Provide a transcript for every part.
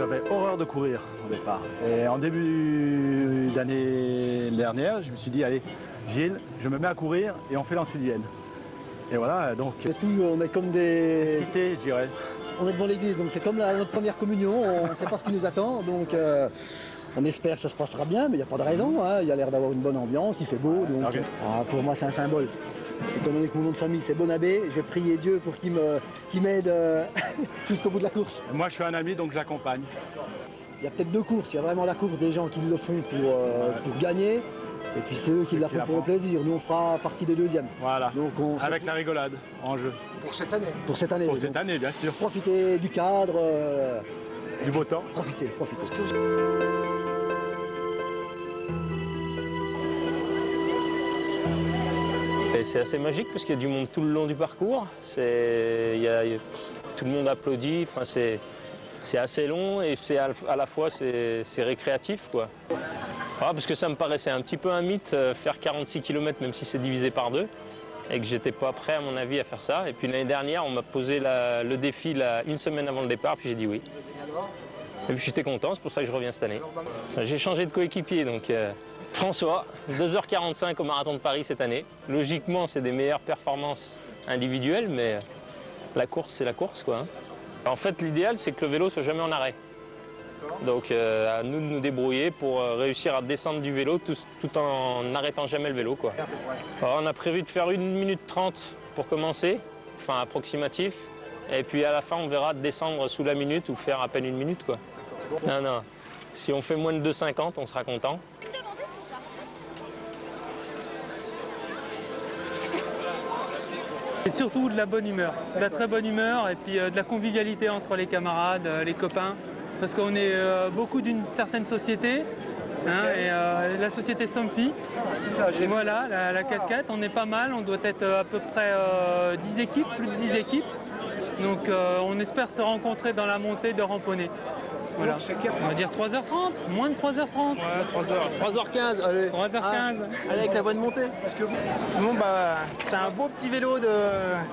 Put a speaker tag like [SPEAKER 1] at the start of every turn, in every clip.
[SPEAKER 1] j'avais horreur de courir au départ. Et en début d'année dernière, je me suis dit, allez, Gilles, je me mets à courir et on fait l'Ancilienne. Et voilà, donc...
[SPEAKER 2] On est comme des...
[SPEAKER 1] Cité, je dirais.
[SPEAKER 2] On est devant l'église, donc c'est comme notre première communion, on ne sait pas ce qui nous attend, donc on espère que ça se passera bien, mais il n'y a pas de raison, hein. Il y a l'air d'avoir une bonne ambiance, il fait beau, donc
[SPEAKER 1] Okay.
[SPEAKER 2] Pour moi c'est un symbole. Étant donné que mon nom de famille c'est Bonabé, je vais prier Dieu pour qu'il m'aide jusqu'au bout de la course.
[SPEAKER 1] Et moi je suis un ami, donc j'accompagne.
[SPEAKER 2] Il y a peut-être deux courses, il y a vraiment la course des gens qui le font pour gagner, et puis c'est eux qui la font pour le plaisir. Nous on fera partie des deuxièmes.
[SPEAKER 1] Voilà,
[SPEAKER 2] donc
[SPEAKER 1] avec la rigolade en jeu.
[SPEAKER 2] Pour cette année. Pour cette année.
[SPEAKER 1] Pour cette année, bien sûr.
[SPEAKER 2] Profitez du cadre.
[SPEAKER 1] Du beau temps.
[SPEAKER 2] Profitez.
[SPEAKER 3] C'est assez magique parce qu'il y a du monde tout le long du parcours. Tout le monde applaudit. Enfin, c'est assez long et à la fois c'est récréatif, quoi. Voilà, parce que ça me paraissait un petit peu un mythe, faire 46 km même si c'est divisé par deux. Et que j'étais pas prêt à mon avis à faire ça. Et puis l'année dernière, on m'a posé le défi une semaine avant le départ, puis j'ai dit oui. Et puis j'étais content, c'est pour ça que je reviens cette année. J'ai changé de coéquipier, donc François, 2h45 au Marathon de Paris cette année. Logiquement, c'est des meilleures performances individuelles, mais la course, c'est la course, quoi. En fait, l'idéal, c'est que le vélo soit jamais en arrêt. Donc à nous de nous débrouiller pour réussir à descendre du vélo tout en n'arrêtant jamais le vélo, quoi. Alors, on a prévu de faire 1 minute 30 pour commencer, enfin approximatif. Et puis à la fin, on verra de descendre sous la minute ou faire à peine 1 minute, quoi. Non. Si on fait moins de 2,50, on sera content.
[SPEAKER 4] Et surtout de la bonne humeur, de la très bonne humeur et puis de la convivialité entre les camarades, les copains. Parce qu'on est beaucoup d'une certaine société, hein, et la société Somfy. Voilà, la casquette, on est pas mal, on doit être à peu près 10 équipes, plus de 10 équipes. Donc on espère se rencontrer dans la montée de Ramponnet. Voilà. On va dire 3h30, moins de 3h30.
[SPEAKER 5] Ouais, 3h15, allez.
[SPEAKER 4] 3h15.
[SPEAKER 5] Allez, avec la bonne montée. Parce que bon, bah, c'est un beau petit vélo de...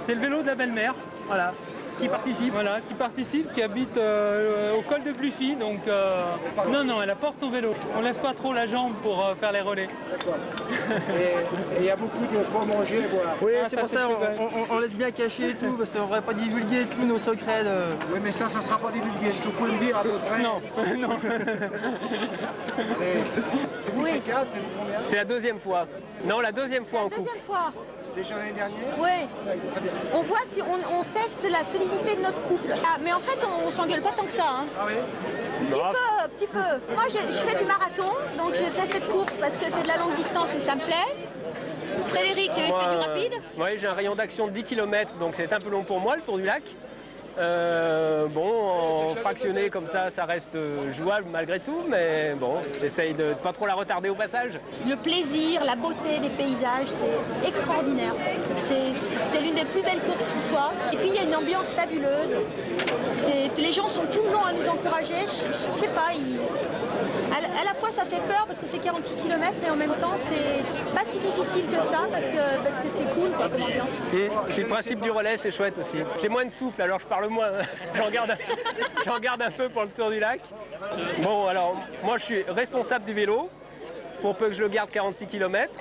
[SPEAKER 4] C'est le vélo de la belle-mère.
[SPEAKER 5] Voilà. Qui participe.
[SPEAKER 4] Voilà, qui habite au col de Pluffy, donc non, elle apporte son vélo. On lève pas trop la jambe pour faire les relais.
[SPEAKER 6] D'accord. Et il y a beaucoup de quoi manger, boire.
[SPEAKER 5] Oui, c'est pour ça on laisse bien cacher et tout, parce qu'on ne va pas divulguer tous nos secrets.
[SPEAKER 6] Oui, mais ça ne sera pas divulgué. Est-ce que vous pouvez me dire à peu près?
[SPEAKER 4] Non.
[SPEAKER 6] Oui.
[SPEAKER 7] C'est la deuxième fois. Non, la deuxième fois en couple.
[SPEAKER 8] Deuxième fois.
[SPEAKER 6] Déjà l'année dernière?
[SPEAKER 8] Oui. On voit si on teste la solidité de notre couple. Ah, mais en fait, on s'engueule pas tant que ça. Hein.
[SPEAKER 6] Ah oui?
[SPEAKER 8] Petit peu. Moi, je fais du marathon, donc je fais cette course parce que c'est de la longue distance et ça me plaît. Frédéric, il fait du rapide.
[SPEAKER 7] Oui, j'ai un rayon d'action de 10 km, donc c'est un peu long pour moi, le tour du lac. Bon, en fractionné comme ça reste jouable malgré tout, mais bon, j'essaye de ne pas trop la retarder au passage.
[SPEAKER 8] Le plaisir, la beauté des paysages, c'est extraordinaire. C'est l'une des plus belles courses qui soit. Et puis il y a une ambiance fabuleuse. Les gens sont tout le long à nous encourager. Je sais pas, à la fois ça fait peur parce que c'est 46 km, mais en même temps c'est pas si difficile que ça parce que c'est cool quoi, comme ambiance.
[SPEAKER 7] Puis le principe du relais, c'est chouette aussi. J'ai moins de souffle, alors je parle moins. J'en garde un peu pour le tour du lac. Bon, alors, moi je suis responsable du vélo, pour peu que je le garde 46 km.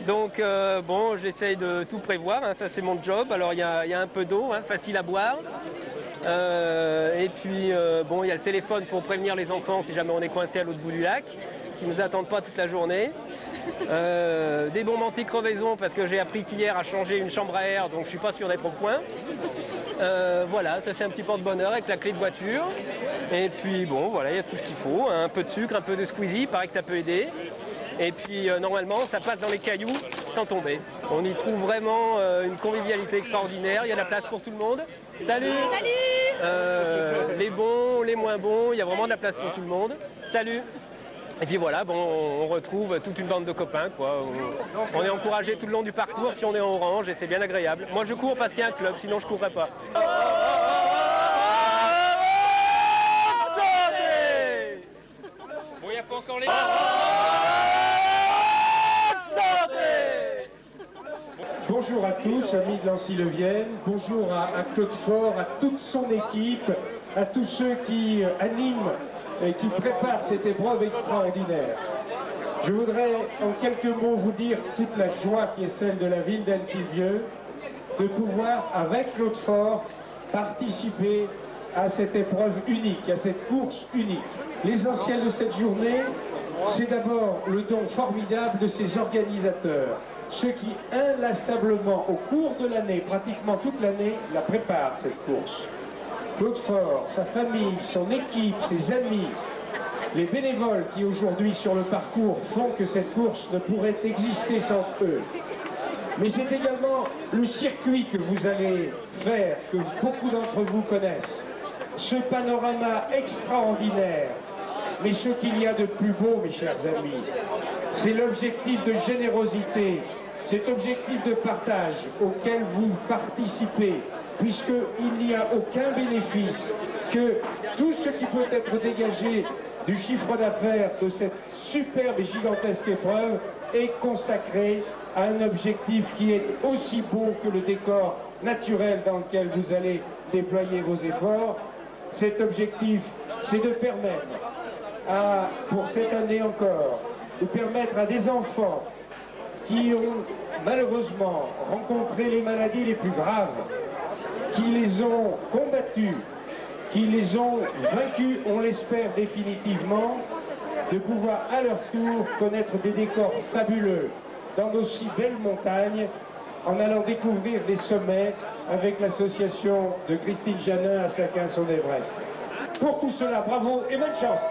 [SPEAKER 7] Donc, bon, j'essaye de tout prévoir, hein, ça c'est mon job. Alors, il y a un peu d'eau, hein, facile à boire. Et puis, bon, il y a le téléphone pour prévenir les enfants si jamais on est coincé à l'autre bout du lac, qui ne nous attendent pas toute la journée. Des bombes anti-crevaison parce que j'ai appris qu'hier à changer une chambre à air, donc je suis pas sûr d'être au point. Voilà, ça c'est un petit porte-bonheur avec la clé de voiture. Et puis bon, voilà, il y a tout ce qu'il faut, hein, un peu de sucre, un peu de squeezie, paraît que ça peut aider. Et puis normalement, ça passe dans les cailloux sans tomber. On y trouve vraiment une convivialité extraordinaire, il y a de la place pour tout le monde. Salut!
[SPEAKER 8] Salut!
[SPEAKER 7] Les bons, les moins bons, il y a vraiment de la place pour tout le monde. Salut! Et puis voilà, bon, on retrouve toute une bande de copains, quoi. On est encouragé tout le long du parcours si on est en orange et c'est bien agréable. Moi je cours parce qu'il y a un club, sinon je ne courrais pas.
[SPEAKER 3] Bon, il n'y a pas encore les...
[SPEAKER 6] Bon, bonjour à tous, amis de Lancy-le-Vienne, bonjour à Claude Faure, à toute son équipe, à tous ceux qui animent et qui préparent cette épreuve extraordinaire. Je voudrais en quelques mots vous dire toute la joie qui est celle de la ville d'Annecy-le-Vieux de pouvoir, avec Claude Faure, participer à cette épreuve unique, à cette course unique. L'essentiel de cette journée, c'est d'abord le don formidable de ses organisateurs, ceux qui inlassablement, au cours de l'année, pratiquement toute l'année, la préparent cette course. Claude Faure, sa famille, son équipe, ses amis, les bénévoles qui aujourd'hui sur le parcours font que cette course ne pourrait exister sans eux. Mais c'est également le circuit que vous allez faire, que beaucoup d'entre vous connaissent. Ce panorama extraordinaire, mais ce qu'il y a de plus beau, mes chers amis, c'est l'objectif de générosité, cet objectif de partage auquel vous participez, puisqu'il n'y a aucun bénéfice que tout ce qui peut être dégagé du chiffre d'affaires de cette superbe et gigantesque épreuve est consacré à un objectif qui est aussi beau que le décor naturel dans lequel vous allez déployer vos efforts. Cet objectif, c'est de permettre, pour cette année encore, de permettre à des enfants qui ont malheureusement rencontré les maladies les plus graves, qui les ont combattues, qui les ont vaincus, on l'espère définitivement, de pouvoir à leur tour connaître des décors fabuleux dans nos si belles montagnes, en allant découvrir les sommets avec l'association de Christine Janin à Saint-Quint-son-Everest. Pour tout cela, bravo et bonne chance!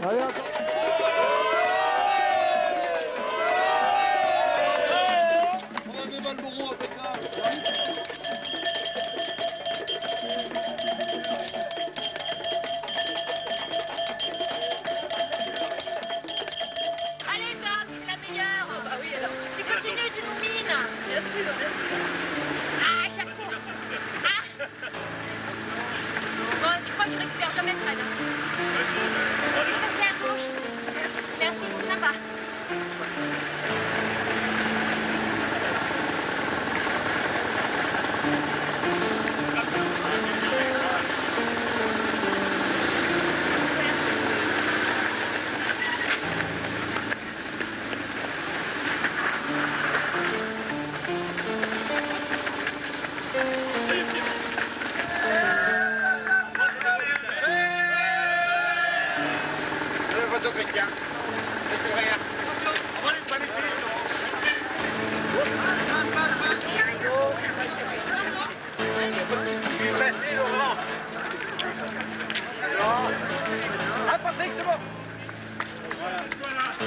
[SPEAKER 2] Allez, hop.
[SPEAKER 8] Allez Tom, c'est la meilleure. Bah oui alors. Tu continues, tu nous mines. Bien sûr, bien sûr. Ah, chaque fois. Ah. Bon, tu crois que je récupère jamais de traîne. Merci à gauche. Merci, c'est sympa.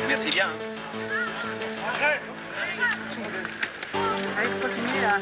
[SPEAKER 5] Merci bien.
[SPEAKER 8] Allez, continue là.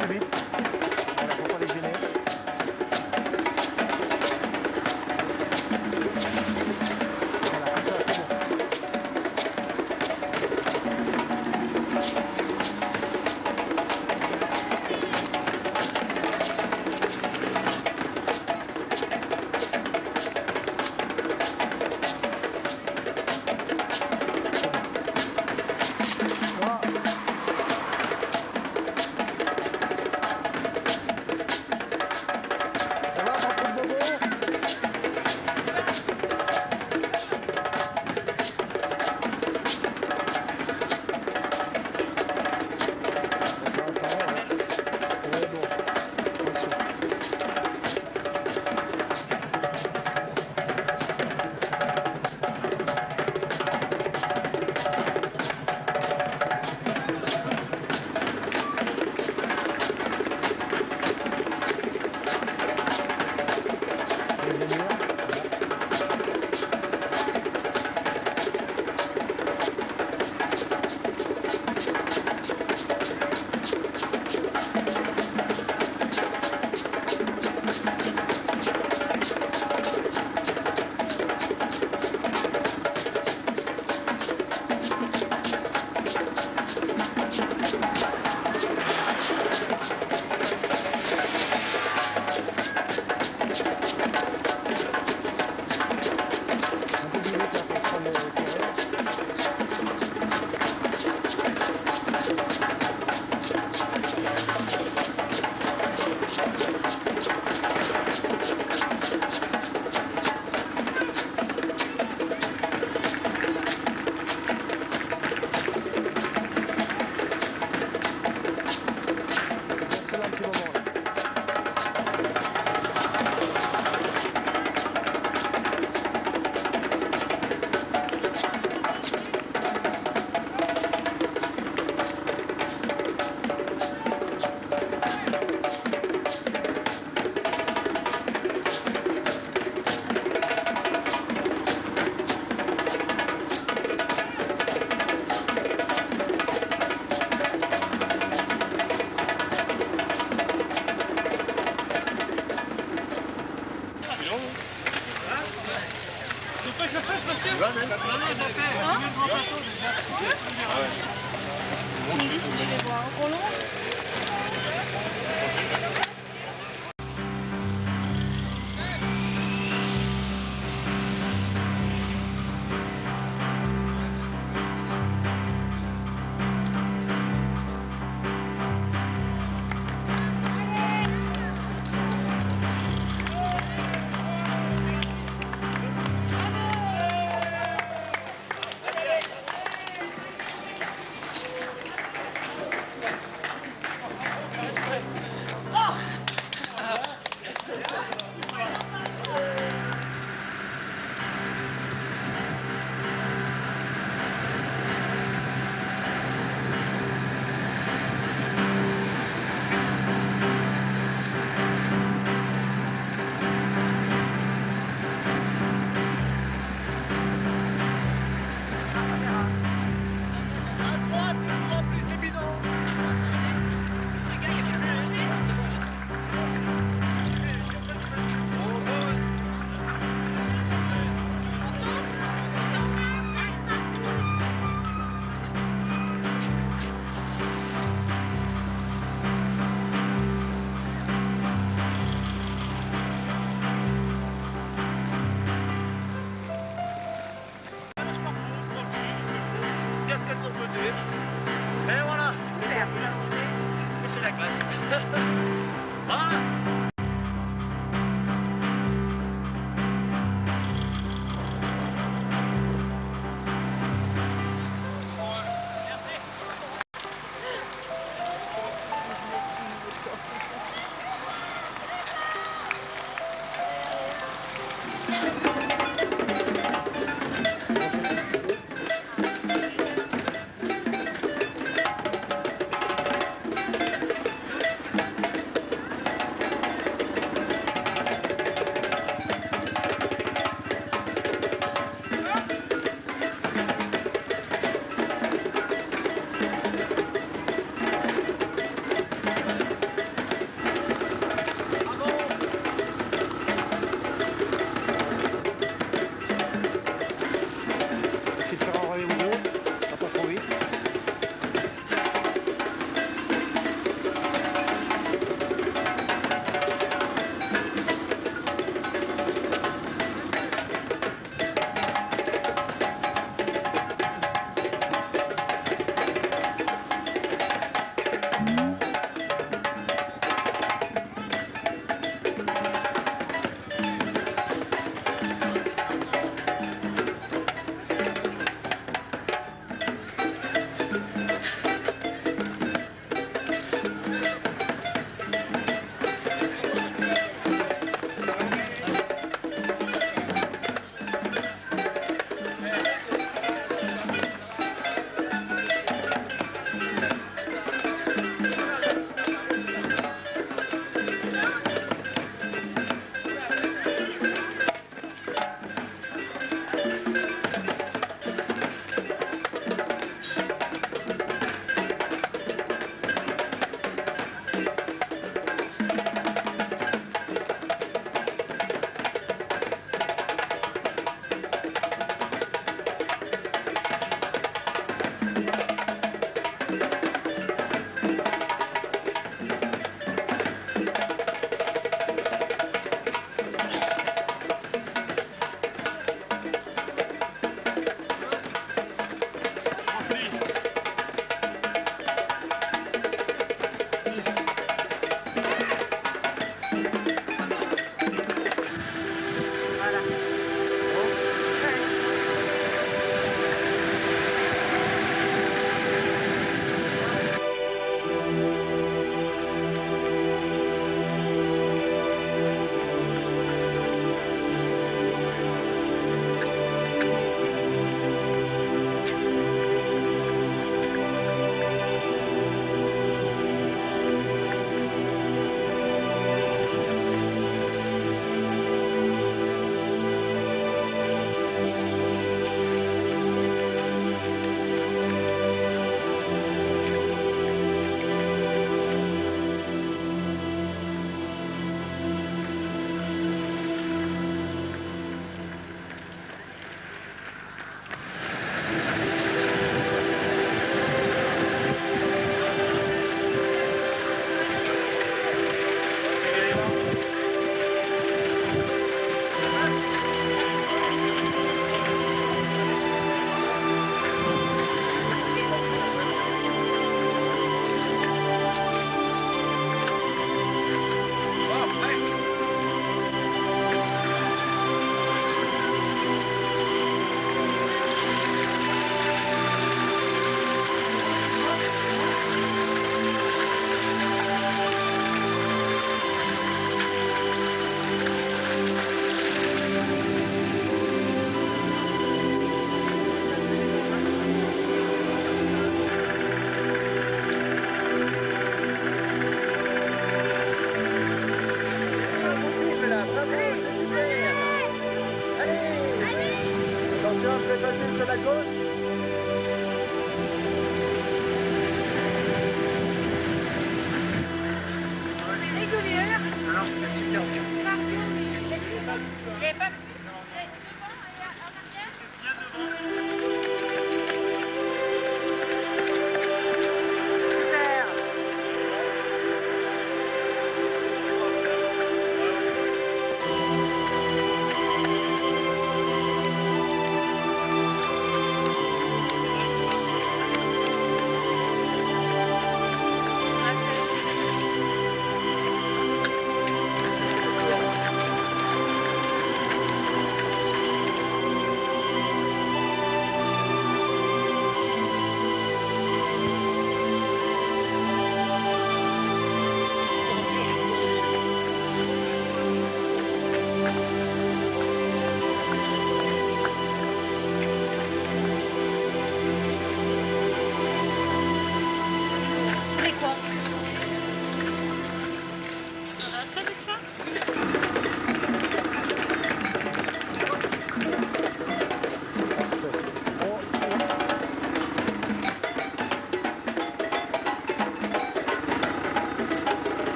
[SPEAKER 1] plus vite. Voilà, faut pas les gêner. Voilà, comme ça, c'est bon. Ça va, pas trop de bobo?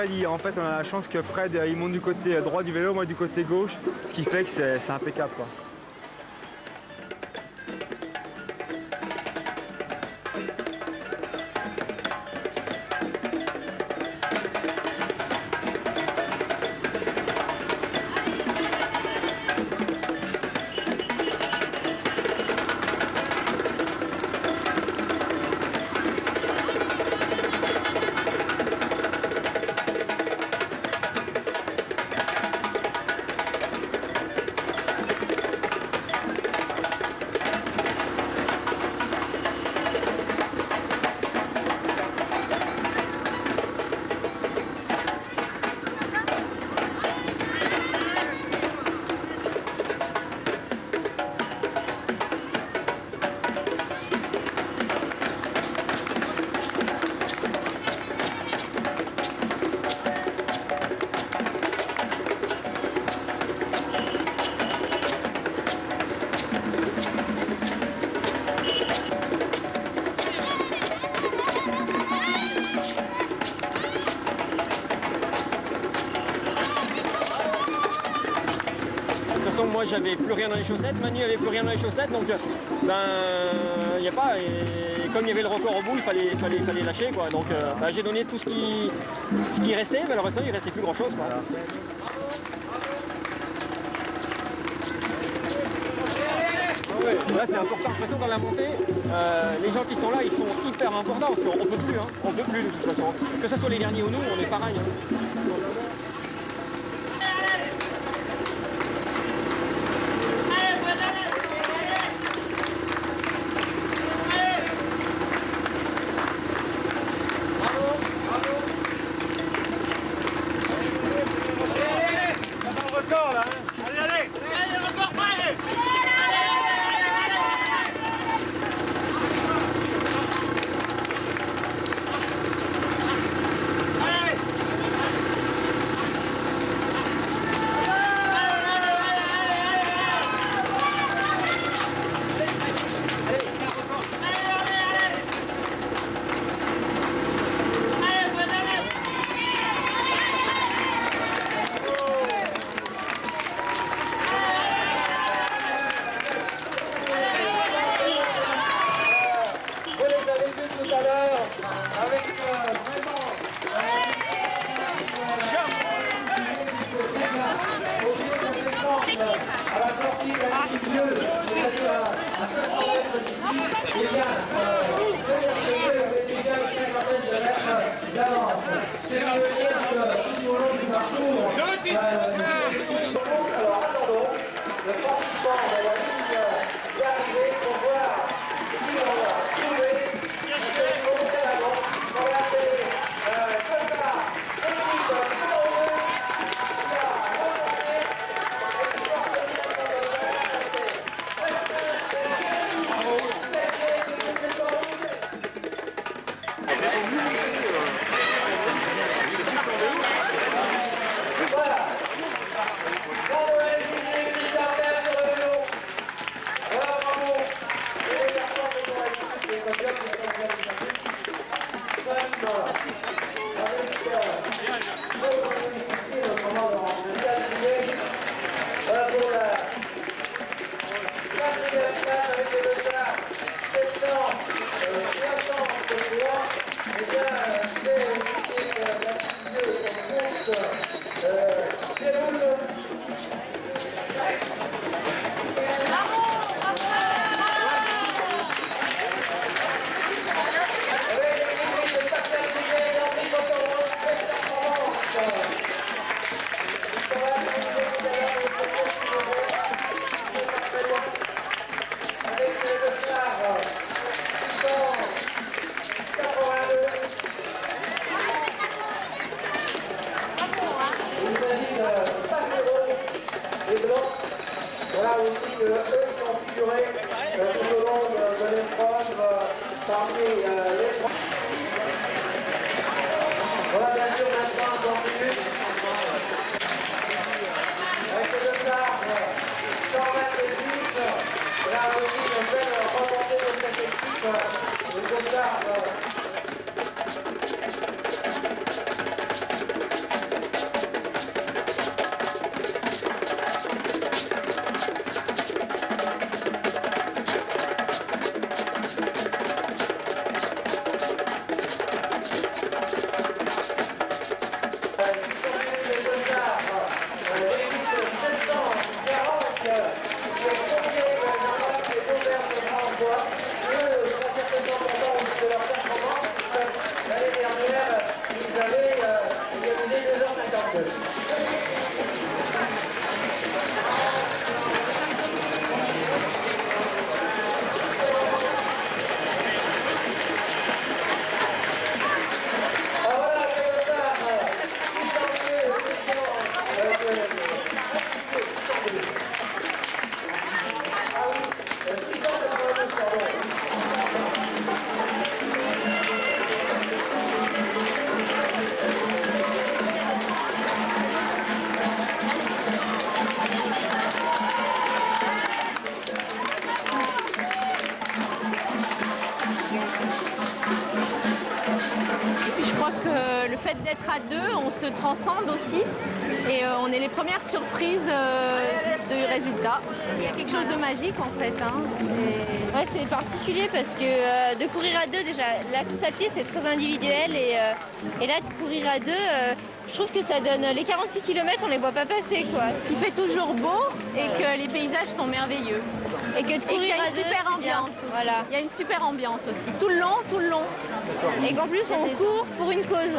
[SPEAKER 9] Fred, en fait, on a la chance que Fred, il monte du côté droit du vélo, moi du côté gauche, ce qui fait que c'est impeccable, quoi.
[SPEAKER 10] Moi j'avais plus rien dans les chaussettes, Manu avait plus rien dans les chaussettes, donc ben il n'y a pas, et comme il y avait le record au bout, il fallait lâcher quoi. Donc ben, j'ai donné tout ce qui restait, mais le restant il restait plus grand chose quoi. Ouais, là c'est important, de toute façon dans la montée, les gens qui sont là ils sont hyper importants parce qu'on peut plus, hein, on peut plus de toute façon. Que ce soit les derniers ou nous, on est pareil. Hein.
[SPEAKER 11] fois. Eux, pas certainement contents de leur performance. L'année dernière, ils avaient organisé 2h52.
[SPEAKER 12] Et puis je crois que le fait d'être à deux, on se transcende aussi et on est les premières surprises du résultat. Il y a quelque chose de magique en fait. Hein.
[SPEAKER 13] Ouais, c'est particulier parce que de courir à deux, déjà, la course à pied c'est très individuel et là de courir à deux, je trouve que ça donne les 46 km, on les voit pas passer quoi.
[SPEAKER 12] Ce qui fait toujours beau et que les paysages sont merveilleux.
[SPEAKER 13] Et que de courir à deux,
[SPEAKER 12] super ambiance aussi. Voilà. Il y a une super ambiance aussi, tout le long, tout le long.
[SPEAKER 13] Et qu'en plus on court pour une cause.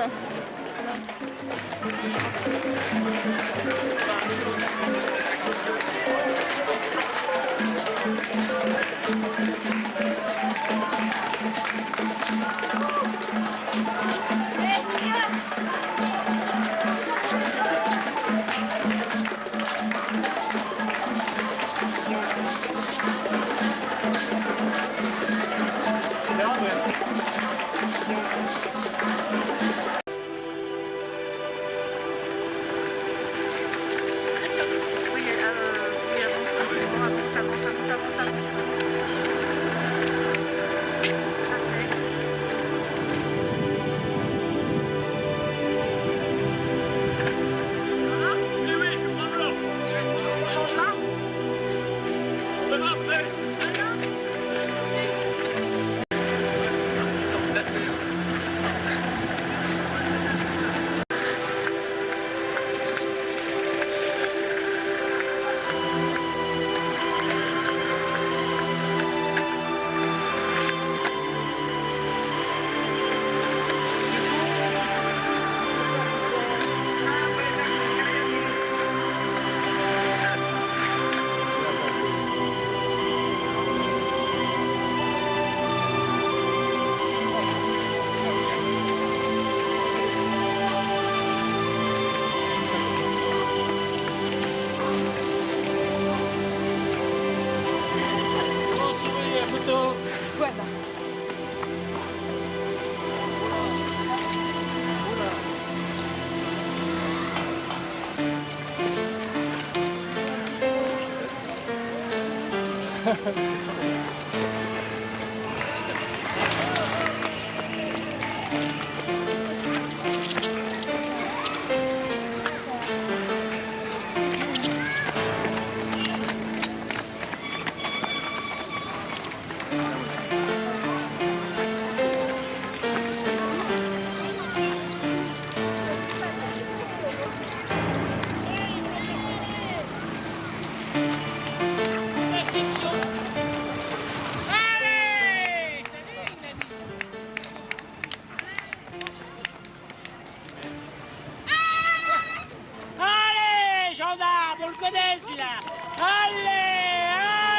[SPEAKER 14] On le connaît celui-là. Allez,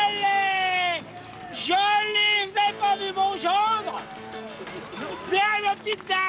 [SPEAKER 14] allez. Joli, vous avez pas vu mon gendre? Bien la petite dame.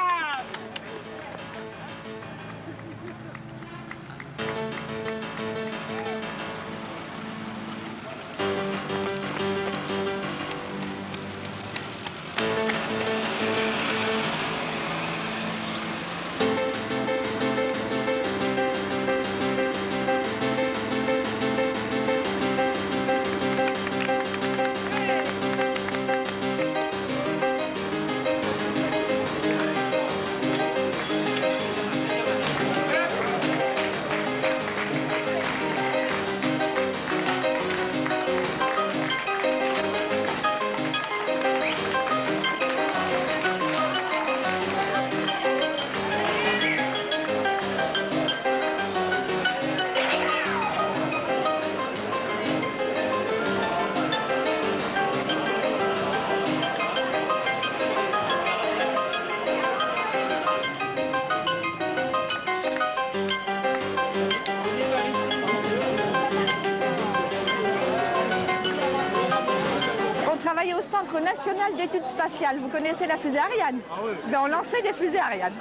[SPEAKER 15] travaillais au Centre national d'études spatiales. Vous connaissez la fusée Ariane?
[SPEAKER 2] Ah oui.
[SPEAKER 15] Ben, on lançait des fusées Ariane.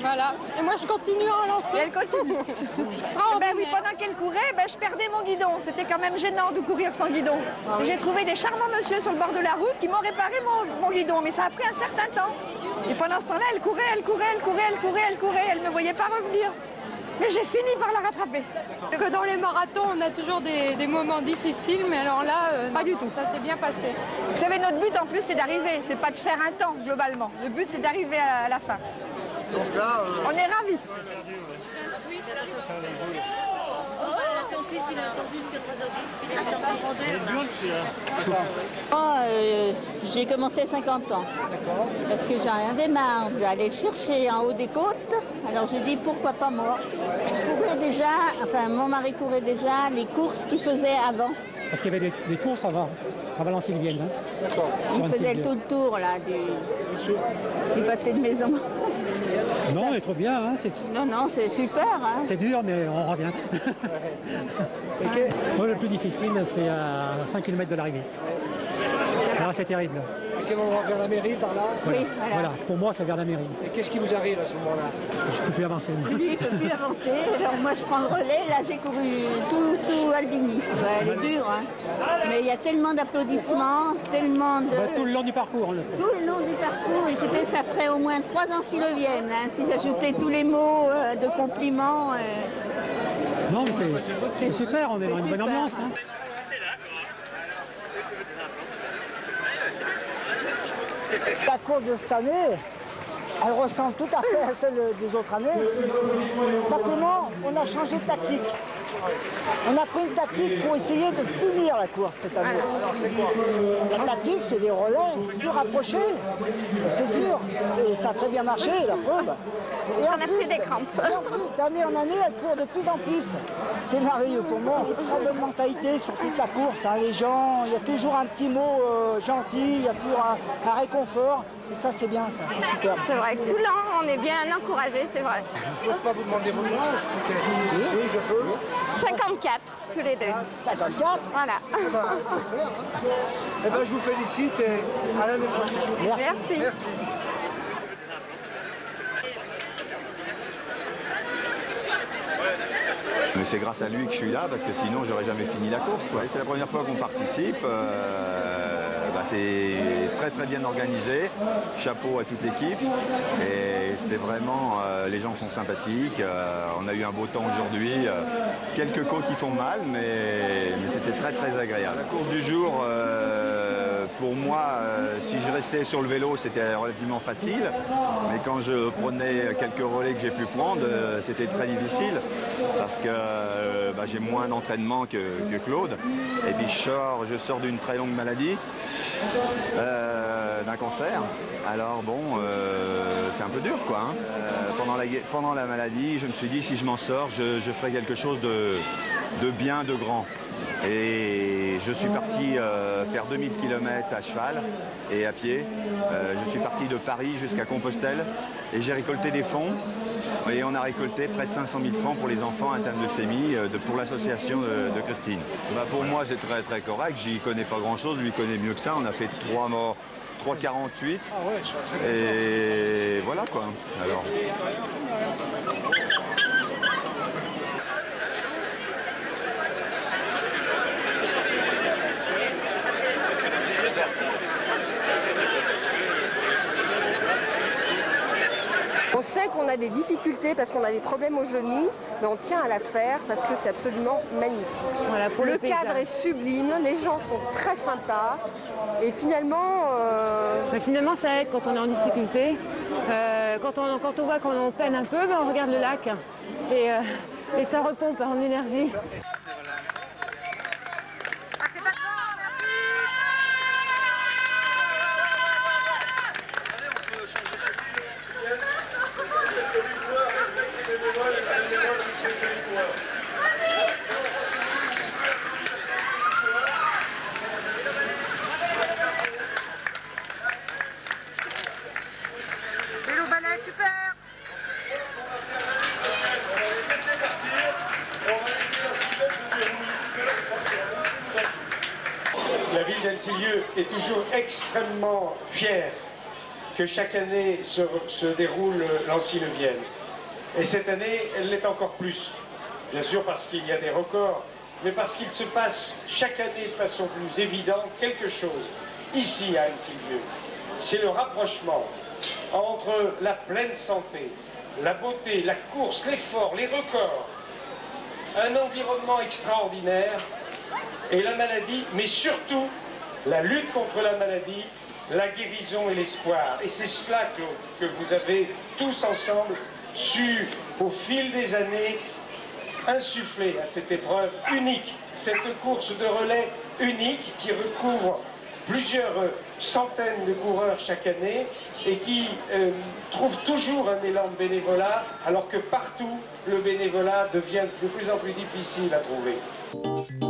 [SPEAKER 12] Voilà. Et moi, je continue à en lancer.
[SPEAKER 15] Et elle continue. Ben oui, pendant qu'elle courait, ben, je perdais mon guidon. C'était quand même gênant de courir sans guidon. J'ai trouvé des charmants monsieur sur le bord de la rue qui m'ont réparé mon guidon, mais ça a pris un certain temps. Et pendant ce temps-là, elle courait, elle ne me voyait pas revenir. Mais j'ai fini par la rattraper.
[SPEAKER 12] Que dans les marathons, on a toujours des moments difficiles, mais alors là,
[SPEAKER 15] pas du tout.
[SPEAKER 12] Ça s'est bien passé.
[SPEAKER 15] Vous savez, notre but en plus, c'est d'arriver. C'est pas de faire un temps, globalement. Le but, c'est d'arriver à la fin.
[SPEAKER 2] Donc là,
[SPEAKER 15] on est ravis.
[SPEAKER 16] J'ai commencé à 50 ans. Parce que j'en avais marre d'aller chercher en haut des côtes. Alors j'ai dit pourquoi pas moi. Je courais déjà, enfin mon mari courait déjà les courses qu'il faisait avant.
[SPEAKER 17] Parce qu'il y avait des courses avant, à Valence-Sylvienne. Hein.
[SPEAKER 16] Il faisait tout le tour là, du pâté de maison.
[SPEAKER 17] Non, on est trop bien. Hein,
[SPEAKER 16] non, c'est super. Hein.
[SPEAKER 17] C'est dur, mais on revient. Moi, le plus difficile, c'est à 5 km de l'arrivée. Là, c'est terrible.
[SPEAKER 2] À quel endroit? Vers la mairie, par là?
[SPEAKER 16] Oui,
[SPEAKER 17] voilà. Pour moi, c'est vers la mairie.
[SPEAKER 2] Et qu'est-ce qui vous arrive à ce moment-là?
[SPEAKER 17] Je ne peux plus avancer.
[SPEAKER 16] Lui, il ne peut plus avancer. Alors moi, je prends le relais. Là, j'ai couru tout Albigny. Ouais, elle est dure, hein. Mais il y a tellement d'applaudissements, tellement de...
[SPEAKER 17] Tout le long du parcours, on le fait.
[SPEAKER 16] Tout le long du parcours. Écoutez, ça ferait au moins 3 ans s'ils reviennent. Hein, si j'ajoutais tous les mots de compliments.
[SPEAKER 17] Non, mais c'est super. On est dans une bonne ambiance. Hein.
[SPEAKER 18] La course de cette année, elle ressemble tout à fait à celle des autres années. Simplement, on a changé de tactique. On a pris une tactique pour essayer de finir la course cette année.
[SPEAKER 2] Alors c'est quoi?
[SPEAKER 18] La tactique, c'est des relais plus rapprochés, c'est sûr. Et ça a très bien marché, la preuve. Et
[SPEAKER 15] on a pris des crampes.
[SPEAKER 18] D'année en année, elle court de plus en plus. C'est merveilleux pour moi. Une très bonne mentalité sur toute la course. Hein. Les gens, il y a toujours un petit mot gentil, il y a toujours un réconfort. Et ça, c'est bien, ça. C'est super.
[SPEAKER 15] C'est vrai, tout le long, on est bien encouragés, c'est vrai.
[SPEAKER 2] Je ne peux pas vous demander votre âge, peut-être. Oui, je peux.
[SPEAKER 15] 54, tous les deux.
[SPEAKER 18] 54?
[SPEAKER 15] Voilà.
[SPEAKER 2] Eh ben, faut le faire, hein. Eh ben, je vous félicite et à l'année prochaine.
[SPEAKER 15] Merci.
[SPEAKER 2] Merci.
[SPEAKER 19] Mais c'est grâce à lui que je suis là, parce que sinon j'aurais jamais fini la course. Ouais, c'est la première fois qu'on participe. C'est très très bien organisé. Chapeau à toute l'équipe. Et c'est vraiment, les gens sont sympathiques. On a eu un beau temps aujourd'hui. Quelques côtes qui font mal, mais c'était très très agréable. La course du jour, pour moi, si je restais sur le vélo, c'était relativement facile. Mais quand je prenais quelques relais que j'ai pu prendre, c'était très difficile. Parce que j'ai moins d'entraînement que Claude. Et puis je sors d'une très longue maladie, d'un cancer. Alors bon, c'est un peu dur quoi. Hein. Pendant la maladie, je me suis dit si je m'en sors, je ferai quelque chose de bien, de grand. Et je suis parti faire 2000 km à cheval et à pied. Je suis parti de Paris jusqu'à Compostelle et j'ai récolté des fonds. Et on a récolté près de 500 000 francs pour les enfants atteints de leucémie pour l'association de Christine. Pour moi, c'est très très correct. J'y connais pas grand-chose, lui connaît mieux que ça. On a fait 3,48. Et voilà quoi. Alors.
[SPEAKER 20] On sait qu'on a des difficultés parce qu'on a des problèmes au genou, mais on tient à la faire parce que c'est absolument magnifique.
[SPEAKER 12] Voilà, pour
[SPEAKER 20] le cadre est sublime, les gens sont très sympas et finalement...
[SPEAKER 12] Mais finalement ça aide quand on est en difficulté. Quand on voit qu'on peine un peu, on regarde le lac et ça repompe en énergie.
[SPEAKER 15] Vélo balai, super.
[SPEAKER 11] On va laisser la soufflette.
[SPEAKER 6] d'Ancilieux est toujours extrêmement fière que chaque année se déroule l'Ancy-le-Vienne. Et cette année, elle l'est encore plus. Bien sûr parce qu'il y a des records, mais parce qu'il se passe chaque année de façon plus évidente quelque chose ici à Ancilieux. C'est le rapprochement entre la pleine santé, la beauté, la course, l'effort, les records, un environnement extraordinaire et la maladie, mais surtout la lutte contre la maladie, la guérison et l'espoir. Et c'est cela que vous avez tous ensemble su, au fil des années, insuffler à cette épreuve unique, cette course de relais unique qui recouvre plusieurs centaines de coureurs chaque année et qui trouve toujours un élan de bénévolat, alors que partout, le bénévolat devient de plus en plus difficile à trouver.